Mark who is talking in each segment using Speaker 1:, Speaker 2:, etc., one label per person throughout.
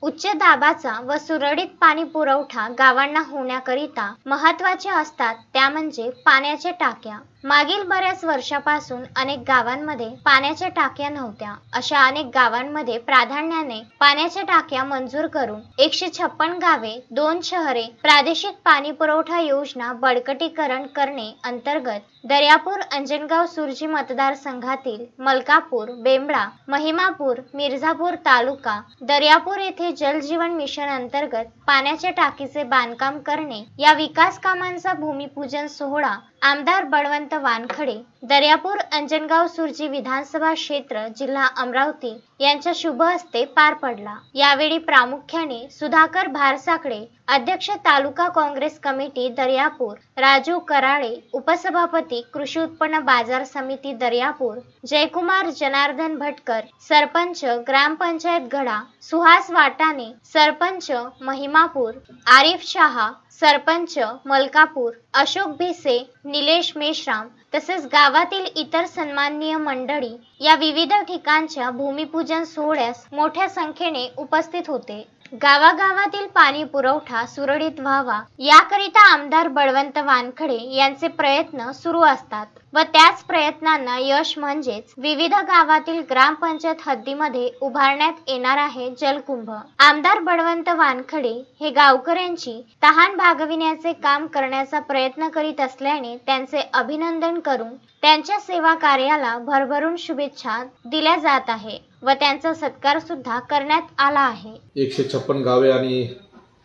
Speaker 1: उच्च दाबाचा व सुरळीत पाणी पुरवठा गावांना होण्याकरिता महत्त्वाचे असतात त्या म्हणजे पाण्याच्या टाक्या। मागील बऱ्याच वर्षापासून अनेक गावांमध्ये पाण्याच्या टाक्या नव्हत्या। अशा अनेक गावांमध्ये प्राधान्याने पाण्याच्या टाक्या मंजूर करून 156 गावे, 2 शहरे प्रादेशिक पाणी पुरवठा योजना बळकटीकरण करणे अंतर्गत दर्यापूर अंजनगाव सुरजी मतदारसंघातील मलकापूर, बेंबळा, महिमापूर, मिर्झापूर तालुका दर्यापूर येथे जल जीवन मिशन अंतर्गत पाण्याच्या टाकीचे बांधकाम करणे या विकास कामांचा भूमिपूजन सोहळा आमदार बळवंत वानखडे, दर्यापूर अंजनगाव सुरजी विधानसभा क्षेत्र, जिल्हा अमरावती यांच्या शुभ हस्ते पार पडला। यावेळी प्रामुख्याने सुधाकर भारसाकडे, अध्यक्ष तालुका काँग्रेस कमिटी दर्यापूर, राजू कराळे, उपसभापती कृषी उत्पन्न बाजार समिती दर्यापूर, जयकुमार जनार्दन भटकर, सरपंच ग्रामपंचायत गडा, सुहास वाटाणे, सरपंच महिमापूर, आरिफ शहा, सरपंच मलकापूर, अशोक भिसे, निलेश मेश्राम तसेच गावातील इतर सन्माननीय मंडळी या विविध ठिकाणच्या भूमिपूजन सोहळ्यास मोठ्या संख्येने उपस्थित होते। गावागावातील पाणी पुरवठा सुरळीत व्हावा याकरिता आमदार बळवंत वानखडे यांचे प्रयत्न सुरू असतात व त्याच प्रयत्नांना यश म्हणजेच विविध गावातील ग्रामपंचायत हद्दीमध्ये उभारण्यात येणार आहे जलकुंभ। आमदार बळवंत वानखडे हे गावकऱ्यांची तहान भागविण्याचे काम करण्याचा प्रयत्न करीत असल्याने त्यांचे अभिनंदन करून त्यांच्या सेवा कार्याला भरभरून शुभेच्छा दिल्या जात आहे व त्यांचा सत्कार सुद्धा करण्यात आला आहे।
Speaker 2: 156 गावे आणि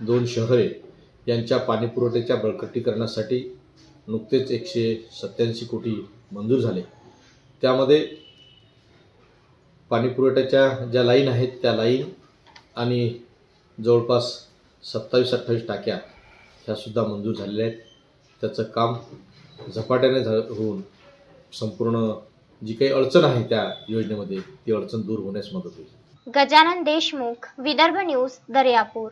Speaker 2: 2 शहरे यांच्या पाणी पुरवठ्याच्या बळकटीकरणासाठी नुकतेच 187 कोटी मंजूर झाले। त्यामध्ये पाणी पुरवठ्याच्या ज्या लाईन आहेत त्या लाईन आणि जवळपास 27-28 टाक्या ह्या सुद्धा मंजूर झालेल्या आहेत। त्याचं काम झपाट्याने होऊन संपूर्ण जी काही अडचण आहे त्या योजनेमध्ये ती अडचण दूर होण्यास मदत होईल।
Speaker 1: गजानन देशमुख, विदर्भ न्यूज, दर्यापूर।